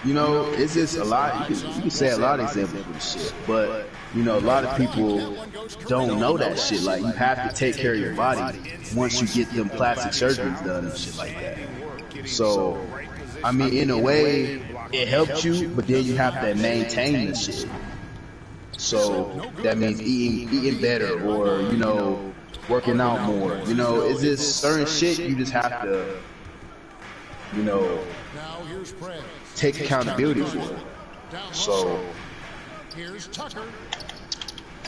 You know, it's just a lot. You can say a lot of examples of this shit, but you know, a lot of people don't know that shit. Like, you have to take care of your body once you get them plastic surgeries done and shit like that. So, I mean, in a way, it helps you, but then you have to maintain the shit. So that means eating better, or you know, working out more. You know, it's just certain shit you just have to, you know, take accountability for. So,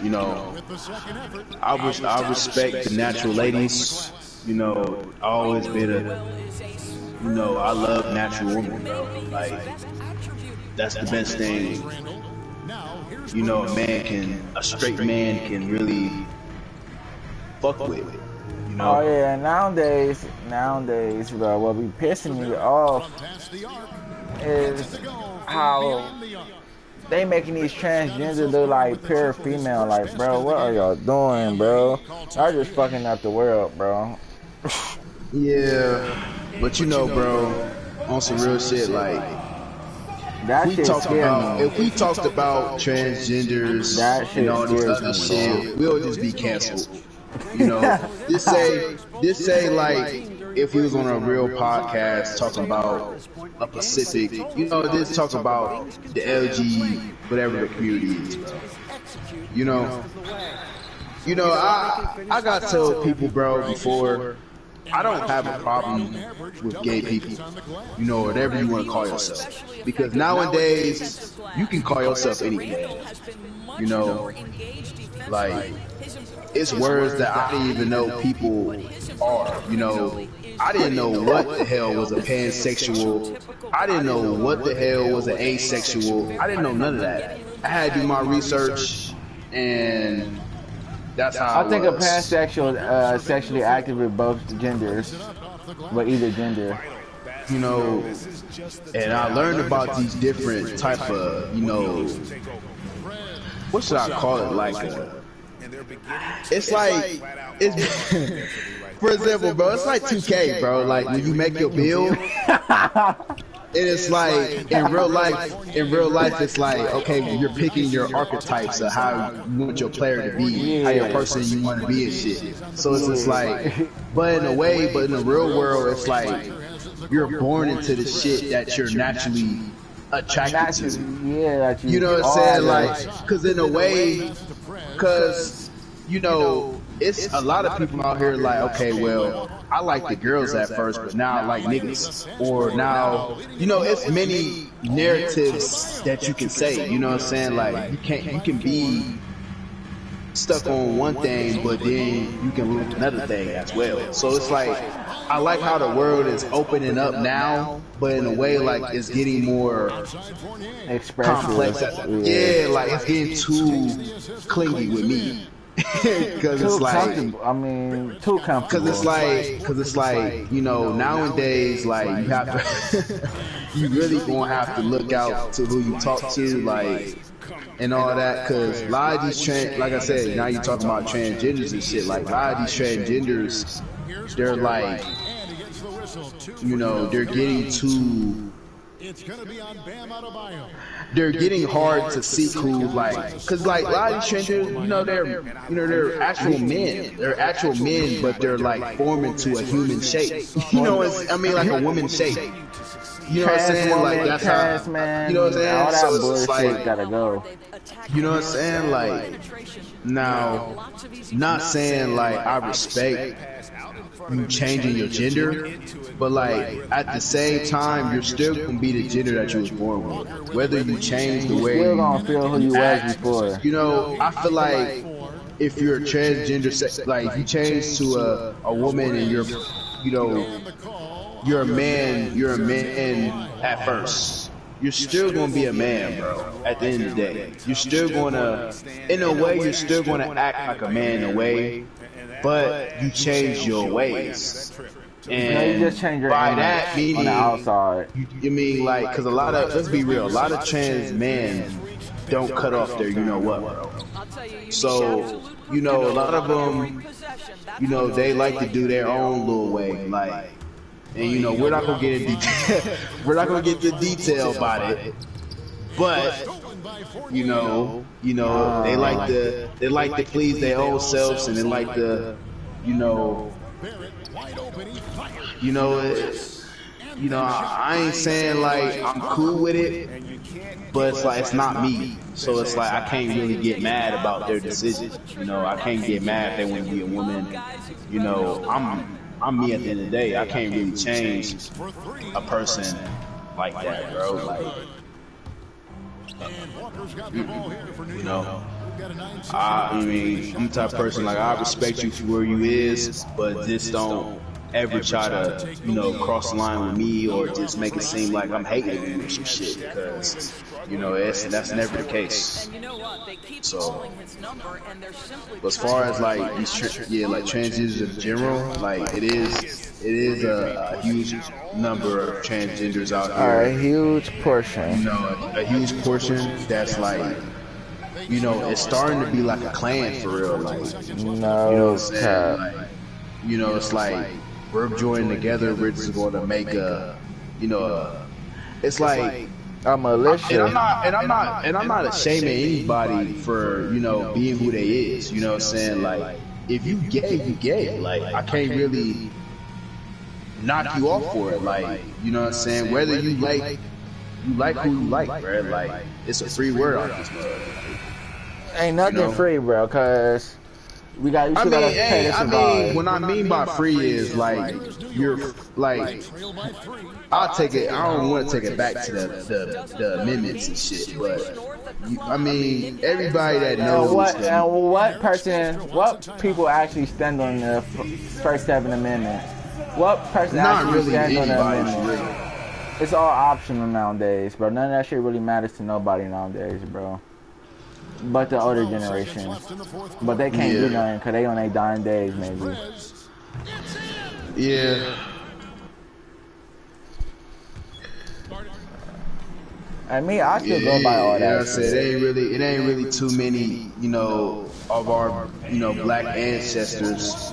you know, I respect the natural ladies. You know, I always been you know, I love natural women, bro. Like, that's the best thing. You know, a straight man can really fuck with. You know? Oh yeah, nowadays, bro, what be pissing me off is how they making these transgenders look like pure female. Like, bro, what are y'all doing, bro? Y'all just fucking up the world, bro. Yeah, but you know, bro, on some real shit, like, if we talked about transgenders and all this other shit, we'll just be canceled. You know, this say like if we was on a real podcast talking about a Pacific, you know, this talk about the LG whatever the community is, bro. You know, I got told people, bro, before, I don't have a problem with gay people, you know, whatever you want to call yourself. Because nowadays, you can call yourself anything. You know, like, it's words that I didn't even know people are. You know, I didn't know what the hell was a pansexual. I didn't know what the hell was an asexual. I didn't know none of that. I had to do my research, and that's how I think a pansexual sexually active with both genders, but either gender. You know, and I learned about these different type of, you know, what should I call it? Like, it's like, it's, for example, bro, it's like 2K, bro. Like when you make your build, and it's like in real life, it's like, okay, you're picking your archetypes of how you want your player to be, how your person you want to be and shit. So it's just like, but in the real world, it's like you're born into the shit that you're naturally attracted to. Yeah, you know what I'm saying? Like, because in a way, because you know, it's a lot of people out here like, okay, well, I like the girls at first, but now I like niggas. Or now, you know, it's many narratives that you can say. You know what I'm saying? Like, you can be stuck on one thing, but then you can look another thing as well. So it's like, I like how the world is opening up now, but in a way, like, it's getting more complex. Yeah, like, it's getting too clingy with me. Because it's like, I mean, too comfortable. Because it's like, you know, nowadays, like, you have to, you really gonna have to look out to who you talk to, like, and all that. Because a lot of these like I said, now you're talking about transgenders and shit. Like, a lot of these transgenders, they're like, you know, they're getting too. It's gonna be on Bam Adebayo. They're getting hard to see who, like, because like a lot of these transgenders, they're actual men. They're actual men, but they're like forming to a human shape. You know, I mean, like a woman shape. You know what I'm saying? Like, that's how, man, you know what I'm saying? All that so bullshit like, gotta go. You know what I'm saying? Like, now, not saying like I respect you changing your gender, but like at the same time, you're still gonna be the gender that you was born with. Whether you change the way still gonna feel who you was before. You know, I feel like if you're a transgender, like if you change to a woman and you're, you know, you're a man at first. You're still gonna be a man, bro. At the end of the day, you're still gonna, in a way, you're still gonna act like a man in a way, but you change your ways. And you just change your by that meaning, on the outside. You mean like, because a lot of, let's be real, a lot of trans men don't cut off their, you know what, bro. So, you know, a lot of them, you know, they like to do their own little way, like. And you know, we're not gonna get into we're not gonna get into detail about it, but you know, they like to please their own selves, and they like to, you know, I ain't saying like I'm cool with it, but it's like it's not me. So it's like I can't really get mad about their decision. You know, I can't get mad if they want to be a woman. You know, I'm me at the end of the day. I can't really change a person like that, bro. Like, you know, I mean, I'm the type of person, like, I respect you for where you is, but just don't ever try to, you know, cross the line with me or just make it seem like I'm hating you or some shit, because, you know, that's never the case. So, but as far as like these, like transgenders in general, like it is a huge number of transgenders out here. A huge portion. You know, a huge portion that's like, you know, it's starting to be like a clan for real. Like, no, you know what I'm saying? Like, you know, it's like we're joining together. We're just going to make a, you know, it's like a militia. And I'm not ashamed of anybody for, you know, being who they is. You know what I'm saying? Like, if you gay, you gay. Like, I can't really knock you off for it. Like, you know what I'm saying? Whether you like who you like, bro. Like, it's a free word on this mother. Ain't nothing free, bro, cause We got. You I still mean, gotta pay this regard. what I mean by free is like you're like I'll take it. I don't want to take it back to the amendments and shit, but I mean everybody that knows them. What people actually stand on the first 7 amendments? What person Not actually really stands on the anybody. amendments? Really. It's all optional nowadays, bro. None of that shit really matters to nobody nowadays, bro. But the older generation. But they can't do nothing because they on their dying days, maybe. Yeah. And me, I still go by all that. Yeah, I said it ain't really too many, you know, of our, you know, black ancestors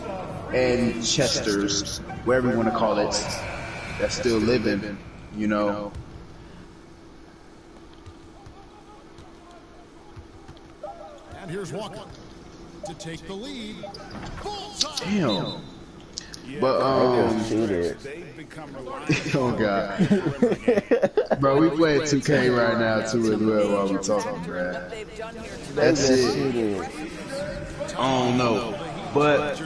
and chesters, whatever you want to call it, that's still living, you know. And here's Walker to take the lead. Damn. But oh god, bro, we playing 2K right now too as well while we talking, bro. That's it. I don't know, but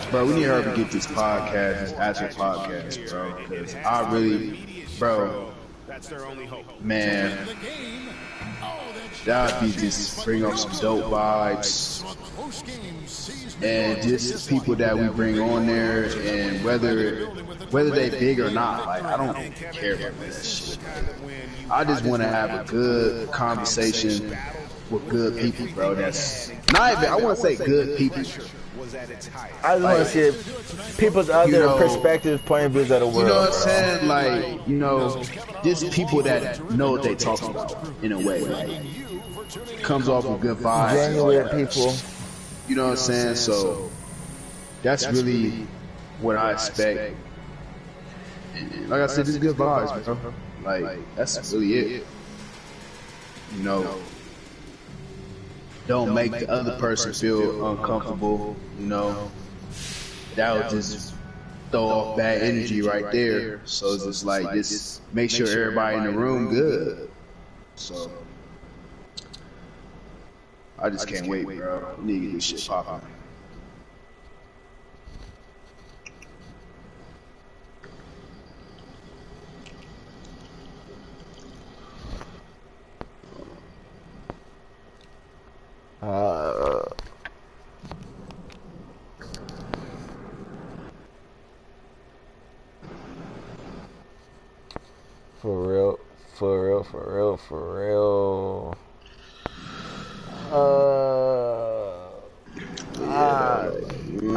bro, we need her to get this podcast, this actual podcast, bro. Because I really, bro, man, that'd be just bring up some dope vibes. And just people that we bring on there, and whether they big or not, like I don't care about that shit. I just want to have a good conversation with good people, bro. That's not even. I want to say good people. I just want to see people's other perspectives, point of views of the world. You know what I'm saying? Like, you know, just people that know what they talking about in a way. Like, comes off with good vibes. Genuine people. You know what I'm saying? So that's really what I expect. And like I said, just good vibes, bro. Like that's really it. You know, don't make the other person feel uncomfortable. You know, that would just throw off bad energy right there. So it's just like just make sure everybody in the room good. So. I just can't wait, bro. We need to get this shit popping. For real.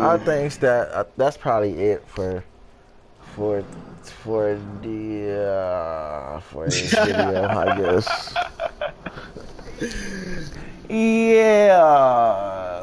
I think that's probably it for this video, I guess. Yeah.